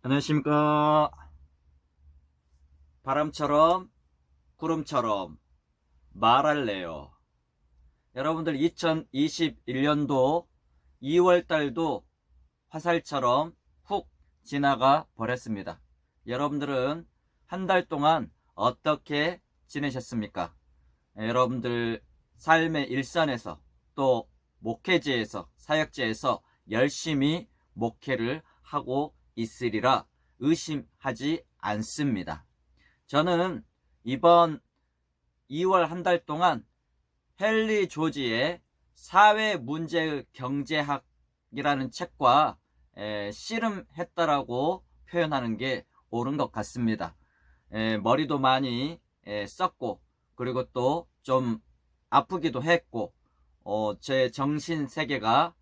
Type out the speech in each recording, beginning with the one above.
안녕하십니까. 바람처럼 구름처럼 말할래요. 여러분들 2021년도 2월달도 화살처럼 훅 지나가 버렸습니다. 여러분들은 한 달 동안 어떻게 지내셨습니까? 여러분들 삶의 일선에서 또 목회지에서 사역지에서 열심히 목회를 하고 있으리라 의심하지 않습니다. 저는 이번 2월 한 달 동안 헨리 조지의 사회문제의 경제학이라는 책과 씨름했다라고 표현하는 게 옳은 것 같습니다. 머리도 많이 썼고, 그리고 또 좀 아프기도 했고, 제 정신 세계가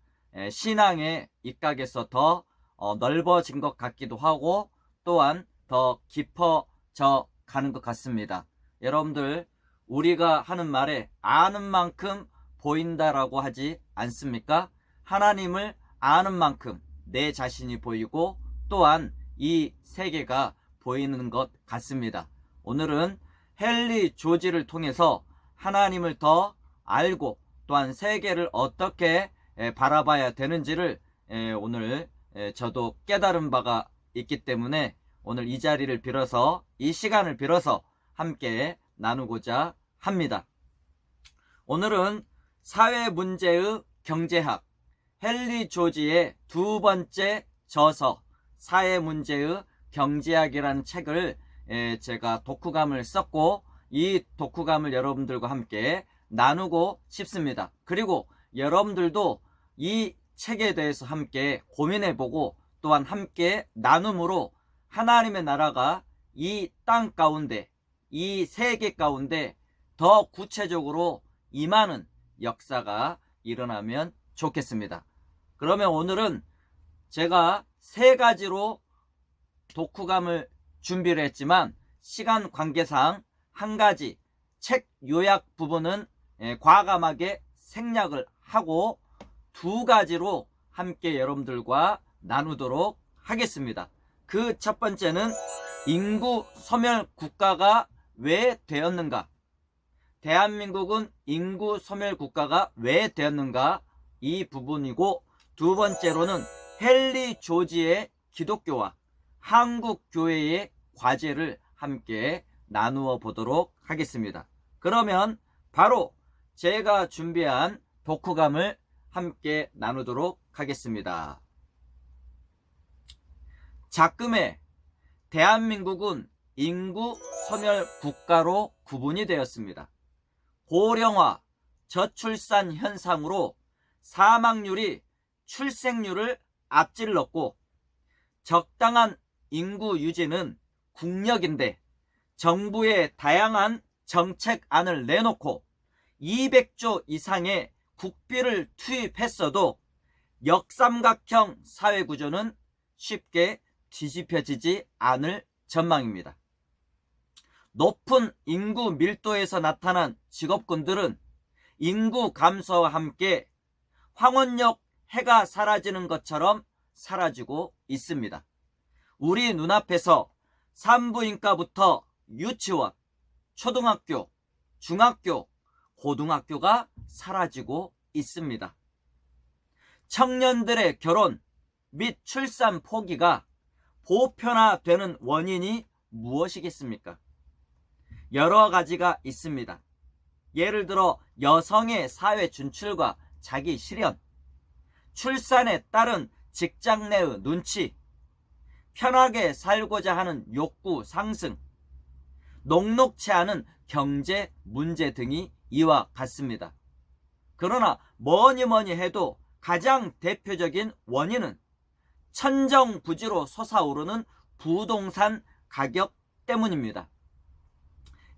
신앙의 입각에서 더 넓어진 것 같기도 하고, 또한 더 깊어져 가는 것 같습니다. 여러분들, 우리가 하는 말에 아는 만큼 보인다라고 하지 않습니까? 하나님을 아는 만큼 내 자신이 보이고, 또한 이 세계가 보이는 것 같습니다. 오늘은 헨리 조지를 통해서 하나님을 더 알고, 또한 세계를 어떻게 바라봐야 되는지를 오늘 저도 깨달은 바가 있기 때문에 오늘 이 자리를 빌어서, 이 시간을 빌어서 함께 나누고자 합니다. 오늘은 사회문제의 경제학, 헨리 조지의 두 번째 저서 사회문제의 경제학이라는 책을 제가 독후감을 썼고, 이 독후감을 여러분들과 함께 나누고 싶습니다. 그리고 여러분들도 이 책에 대해서 함께 고민해보고, 또한 함께 나눔으로 하나님의 나라가 이 땅 가운데, 이 세계 가운데 더 구체적으로 임하는 역사가 일어나면 좋겠습니다. 그러면 오늘은 제가 세 가지로 독후감을 준비를 했지만, 시간 관계상 한 가지 책 요약 부분은 과감하게 생략을 하고 두 가지로 함께 여러분들과 나누도록 하겠습니다. 그 첫 번째는 인구 소멸 국가가 왜 되었는가? 대한민국은 인구 소멸 국가가 왜 되었는가? 이 부분이고, 두 번째로는 헨리 조지의 기독교와 한국 교회의 과제를 함께 나누어 보도록 하겠습니다. 그러면 바로 제가 준비한 독후감을 함께 나누도록 하겠습니다. 작금에 대한민국은 인구 소멸 국가로 구분이 되었습니다. 고령화, 저출산 현상으로 사망률이 출생률을 앞질렀고, 적당한 인구 유지는 국력인데 정부의 다양한 정책안을 내놓고 200조 이상의 국비를 투입했어도 역삼각형 사회구조는 쉽게 뒤집혀지지 않을 전망입니다. 높은 인구 밀도에서 나타난 직업군들은 인구 감소와 함께 황혼역 해가 사라지는 것처럼 사라지고 있습니다. 우리 눈앞에서 산부인과부터 유치원, 초등학교, 중학교, 고등학교가 사라지고 있습니다. 청년들의 결혼 및 출산 포기가 보편화되는 원인이 무엇이겠습니까? 여러 가지가 있습니다. 예를 들어 여성의 사회 진출과 자기 실현, 출산에 따른 직장 내의 눈치, 편하게 살고자 하는 욕구 상승, 녹록치 않은 경제 문제 등이 이와 같습니다. 그러나 뭐니 해도 가장 대표적인 원인은 천정부지로 솟아오르는 부동산 가격 때문입니다.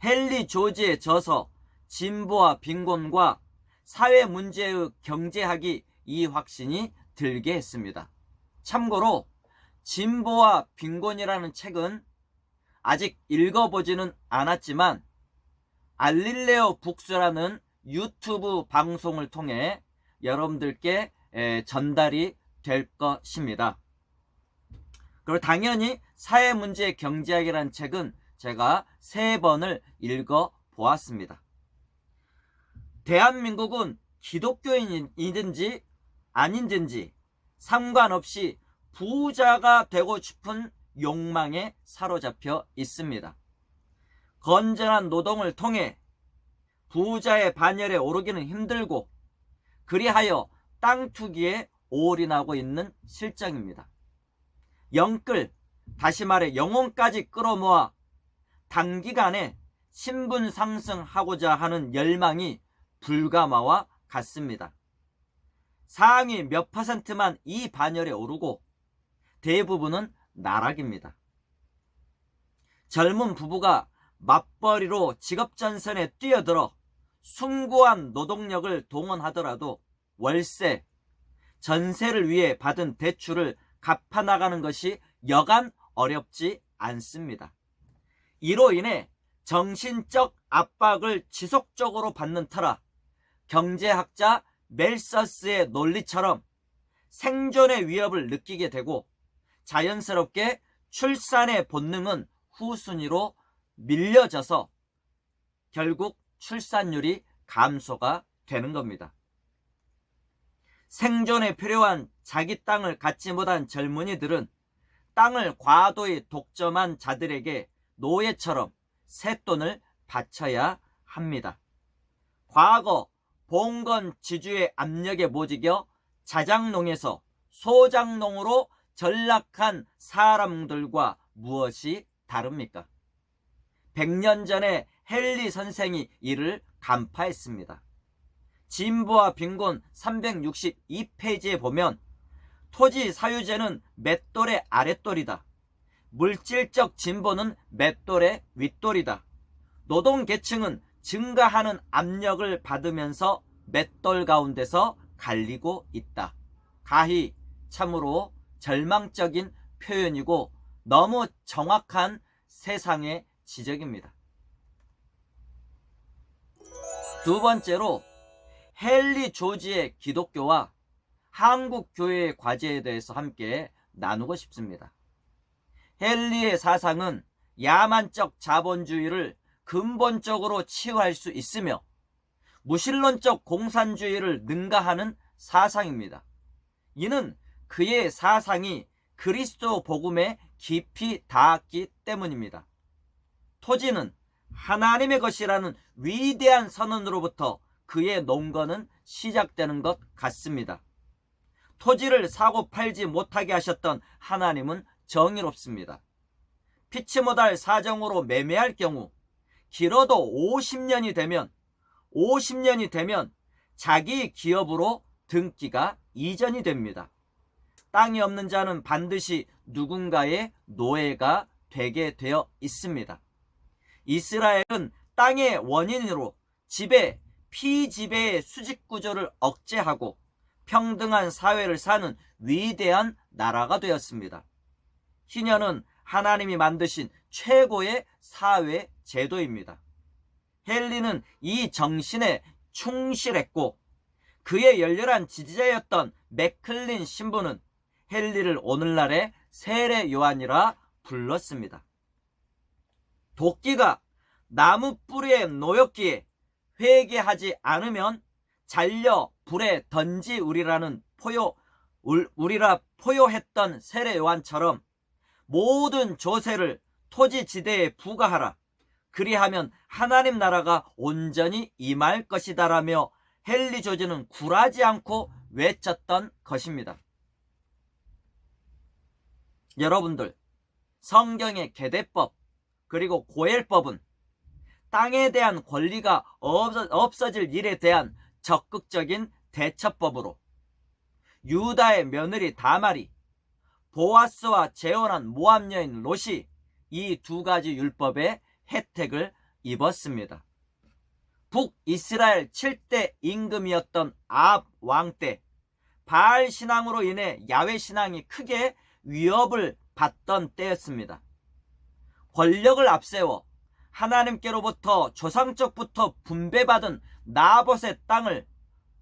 헨리 조지의 저서 진보와 빈곤과 사회 문제의 경제학이 이 확신이 들게 했습니다. 참고로 진보와 빈곤이라는 책은 아직 읽어보지는 않았지만 알릴레오 북스라는 유튜브 방송을 통해 여러분들께 전달이 될 것입니다. 그리고 당연히 사회문제 경제학이라는 책은 제가 3번을 읽어 보았습니다. 대한민국은 기독교인이든지 아닌든지 상관없이 부자가 되고 싶은 욕망에 사로잡혀 있습니다. 건전한 노동을 통해 부자의 반열에 오르기는 힘들고, 그리하여 땅 투기에 올인하고 있는 실정입니다. 영끌, 다시 말해 영혼까지 끌어모아 단기간에 신분 상승하고자 하는 열망이 불가마와 같습니다. 상위 몇 %만 이 반열에 오르고 대부분은 나락입니다. 젊은 부부가 맞벌이로 직업전선에 뛰어들어 숭고한 노동력을 동원하더라도 월세, 전세를 위해 받은 대출을 갚아나가는 것이 여간 어렵지 않습니다. 이로 인해 정신적 압박을 지속적으로 받는 터라 경제학자 멜서스의 논리처럼 생존의 위협을 느끼게 되고, 자연스럽게 출산의 본능은 후순위로 밀려져서 결국 출산율이 감소가 되는 겁니다. 생존에 필요한 자기 땅을 갖지 못한 젊은이들은 땅을 과도히 독점한 자들에게 노예처럼 쇳돈을 바쳐야 합니다. 과거 봉건 지주의 압력에 못 이겨 자장농에서 소장농으로 전락한 사람들과 무엇이 다릅니까? 100년 전에 헨리 선생이 이를 간파했습니다. 진보와 빈곤 362페이지에 보면 토지 사유제는 맷돌의 아랫돌이다. 물질적 진보는 맷돌의 윗돌이다. 노동계층은 증가하는 압력을 받으면서 맷돌 가운데서 갈리고 있다. 가히 참으로 절망적인 표현이고 너무 정확한 세상의 지적입니다. 두 번째로 헨리 조지의 기독교와 한국 교회의 과제에 대해서 함께 나누고 싶습니다. 헨리의 사상은 야만적 자본주의를 근본적으로 치유할 수 있으며 무신론적 공산주의를 능가하는 사상입니다. 이는 그의 사상이 그리스도 복음에 깊이 닿았기 때문입니다. 토지는 하나님의 것이라는 위대한 선언으로부터 그의 농건은 시작되는 것 같습니다. 토지를 사고 팔지 못하게 하셨던 하나님은 정의롭습니다. 피치 못할 사정으로 매매할 경우 길어도 50년이 되면 자기 기업으로 등기가 이전이 됩니다. 땅이 없는 자는 반드시 누군가의 노예가 되게 되어 있습니다. 이스라엘은 땅의 원인으로 지배, 피지배의 수직 구조를 억제하고 평등한 사회를 사는 위대한 나라가 되었습니다. 희년은 하나님이 만드신 최고의 사회 제도입니다. 헨리는 이 정신에 충실했고, 그의 열렬한 지지자였던 맥클린 신부는 헨리를 오늘날의 세례 요한이라 불렀습니다. 도끼가 나무 뿌리에 놓였기에 회개하지 않으면 잘려 불에 던지우리라는 우리라 포효했던 세례 요한처럼 모든 조세를 토지 지대에 부과하라. 그리하면 하나님 나라가 온전히 임할 것이다라며 헨리 조지는 굴하지 않고 외쳤던 것입니다. 여러분들, 성경의 계대법 그리고 고엘법은 땅에 대한 권리가 없어질 일에 대한 적극적인 대처법으로 유다의 며느리 다말이, 보아스와 재혼한 모압 여인 롯이 이 두 가지 율법의 혜택을 입었습니다. 북이스라엘 7대 임금이었던 아합 왕 때 바알 신앙으로 인해 야훼 신앙이 크게 위협을 받던 때였습니다. 권력을 앞세워 하나님께로부터 조상적부터 분배받은 나봇의 땅을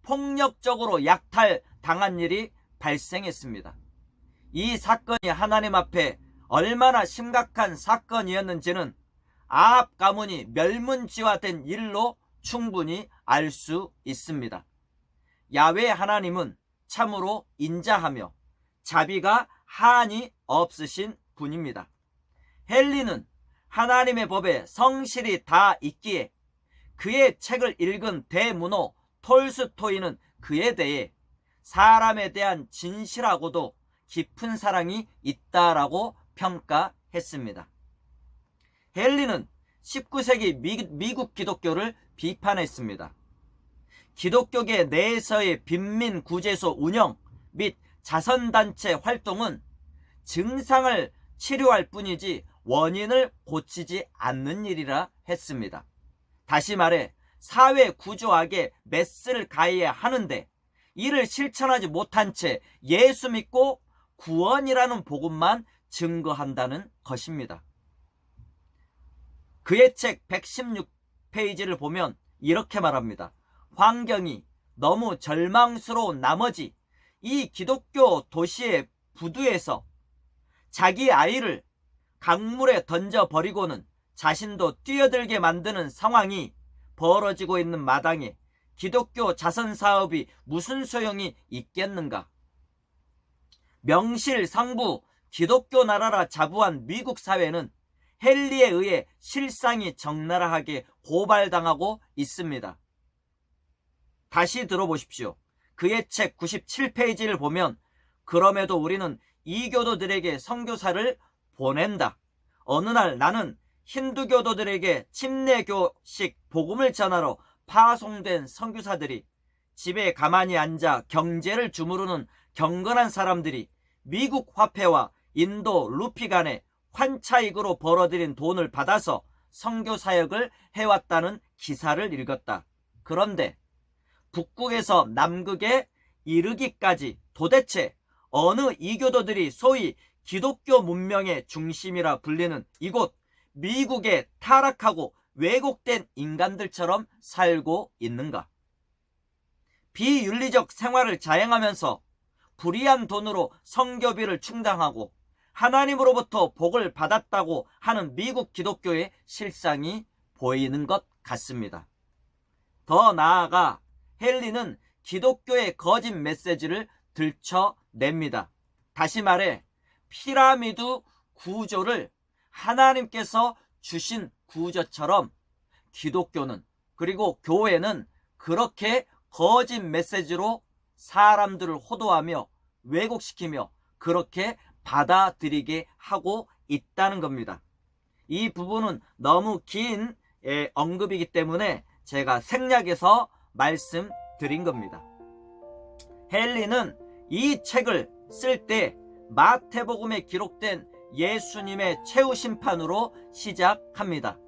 폭력적으로 약탈당한 일이 발생했습니다. 이 사건이 하나님 앞에 얼마나 심각한 사건이었는지는 아합 가문이 멸문지화된 일로 충분히 알 수 있습니다. 야훼 하나님은 참으로 인자하며 자비가 한이 없으신 분입니다. 헨리는 하나님의 법에 성실히 다 있기에 그의 책을 읽은 대문호 톨스토이는 그에 대해 사람에 대한 진실하고도 깊은 사랑이 있다라고 평가했습니다. 헨리는 19세기 미국 기독교를 비판했습니다. 기독교계 내에서의 빈민구제소 운영 및 자선단체 활동은 증상을 치료할 뿐이지 원인을 고치지 않는 일이라 했습니다. 다시 말해 사회 구조학에 메스를 가해야 하는데 이를 실천하지 못한 채 예수 믿고 구원이라는 복음만 증거한다는 것입니다. 그의 책 116페이지를 보면 이렇게 말합니다. 환경이 너무 절망스러운 나머지 이 기독교 도시의 부두에서 자기 아이를 강물에 던져버리고는 자신도 뛰어들게 만드는 상황이 벌어지고 있는 마당에 기독교 자선사업이 무슨 소용이 있겠는가? 명실상부 기독교 나라라 자부한 미국 사회는 헨리에 의해 실상이 적나라하게 고발당하고 있습니다. 다시 들어보십시오. 그의 책 97페이지를 보면 그럼에도 우리는 이교도들에게 선교사를 보낸다. 어느 날 나는 힌두교도들에게 침례교식 복음을 전하러 파송된 선교사들이 집에 가만히 앉아 경제를 주무르는 경건한 사람들이 미국 화폐와 인도 루피 간의 환차익으로 벌어들인 돈을 받아서 선교 사역을 해왔다는 기사를 읽었다. 그런데 북극에서 남극에 이르기까지 도대체 어느 이교도들이 소위 기독교 문명의 중심이라 불리는 이곳 미국에 타락하고 왜곡된 인간들처럼 살고 있는가? 비윤리적 생활을 자행하면서 불의한 돈으로 선교비를 충당하고 하나님으로부터 복을 받았다고 하는 미국 기독교의 실상이 보이는 것 같습니다. 더 나아가 헨리는 기독교의 거짓 메시지를 들춰냅니다. 다시 말해 피라미드 구조를 하나님께서 주신 구조처럼 기독교는 그리고 교회는 그렇게 거짓 메시지로 사람들을 호도하며 왜곡시키며 그렇게 받아들이게 하고 있다는 겁니다. 이 부분은 너무 긴 언급이기 때문에 제가 생략해서 말씀드린 겁니다. 헨리는 이 책을 쓸 때 마태복음에 기록된 예수님의 최후 심판으로 시작합니다.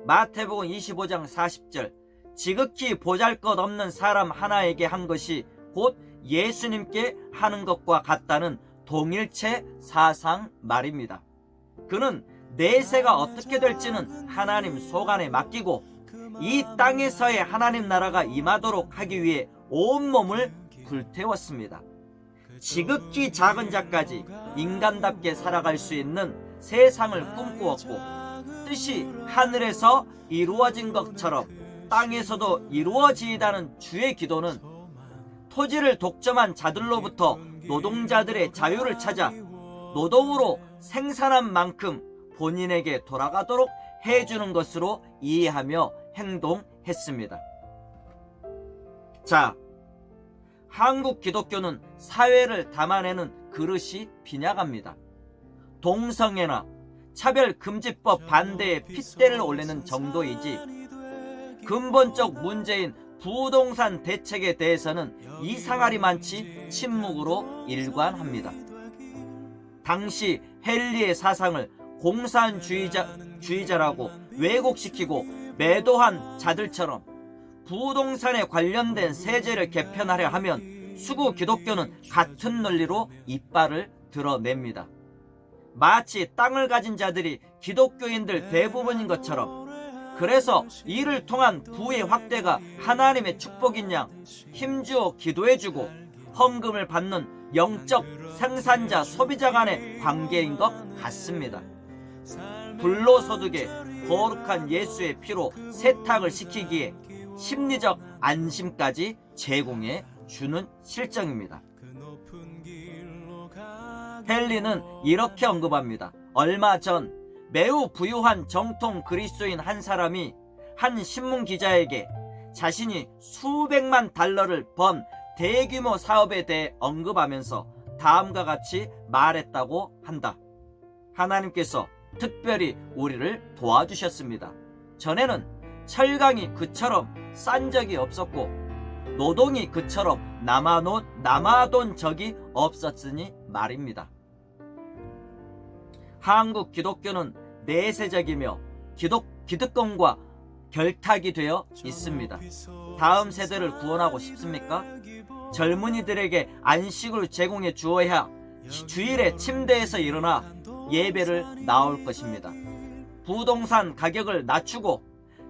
마태복음 25장 40절 지극히 보잘것없는 사람 하나에게 한 것이 곧 예수님께 하는 것과 같다는 동일체 사상 말입니다. 그는 내세가 어떻게 될지는 하나님 소관에 맡기고 이 땅에서의 하나님 나라가 임하도록 하기 위해 온몸을 불태웠습니다. 지극히 작은 자까지 인간답게 살아갈 수 있는 세상을 꿈꾸었고 뜻이 하늘에서 이루어진 것처럼 땅에서도 이루어지이다는 주의 기도는 토지를 독점한 자들로부터 노동자들의 자유를 찾아 노동으로 생산한 만큼 본인에게 돌아가도록 해주는 것으로 이해하며 행동했습니다. 자, 한국 기독교는 사회를 담아내는 그릇이 빈약합니다. 동성애나 차별금지법 반대에 핏대를 올리는 정도이지 근본적 문제인 부동산 대책에 대해서는 이상하리 많지 침묵으로 일관합니다. 당시 헨리의 사상을 공산주의자라고 왜곡시키고 매도한 자들처럼 부동산에 관련된 세제를 개편하려 하면 수구 기독교는 같은 논리로 이빨을 드러냅니다. 마치 땅을 가진 자들이 기독교인들 대부분인 것처럼 그래서 이를 통한 부의 확대가 하나님의 축복인 양 힘주어 기도해주고 헌금을 받는 영적 생산자 소비자 간의 관계인 것 같습니다. 불로소득에 거룩한 예수의 피로 세탁을 시키기에 심리적 안심까지 제공해 주는 실정입니다. 헨리는 이렇게 언급합니다. 얼마 전 매우 부유한 정통 그리스도인 한 사람이 한 신문 기자에게 자신이 수백만 달러를 번 대규모 사업에 대해 언급하면서 다음과 같이 말했다고 한다. 하나님께서 특별히 우리를 도와주셨습니다. 전에는 철강이 그처럼 싼 적이 없었고 노동이 그처럼 남아돈 적이 없었으니 말입니다. 한국 기독교는 내세적이며 기득권과 결탁이 되어 있습니다. 다음 세대를 구원하고 싶습니까? 젊은이들에게 안식을 제공해 주어야 주일에 침대에서 일어나 예배를 나올 것입니다. 부동산 가격을 낮추고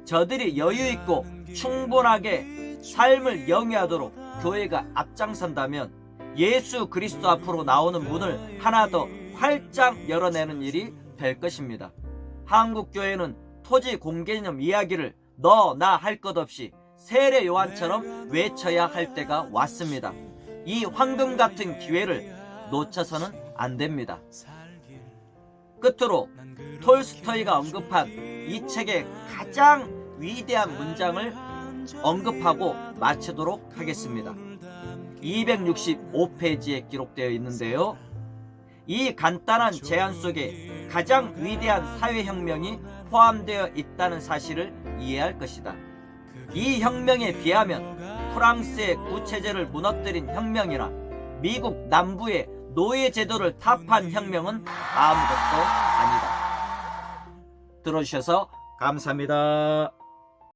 저들이 여유있고 충분하게 삶을 영위하도록 교회가 앞장선다면 예수 그리스도 앞으로 나오는 문을 하나 더 활짝 열어내는 일이 될 것입니다. 한국교회는 토지 공개념 이야기를 너 나 할 것 없이 세례 요한처럼 외쳐야 할 때가 왔습니다. 이 황금 같은 기회를 놓쳐서는 안 됩니다. 끝으로 톨스토이가 언급한 이 책의 가장 위대한 문장을 언급하고 마치도록 하겠습니다. 265페이지에 기록되어 있는데요. 이 간단한 제안 속에 가장 위대한 사회혁명이 포함되어 있다는 사실을 이해할 것이다. 이 혁명에 비하면 프랑스의 구체제를 무너뜨린 혁명이나 미국 남부의 노예 제도를 타파한 혁명은 아무것도 아니다. 들어주셔서 감사합니다.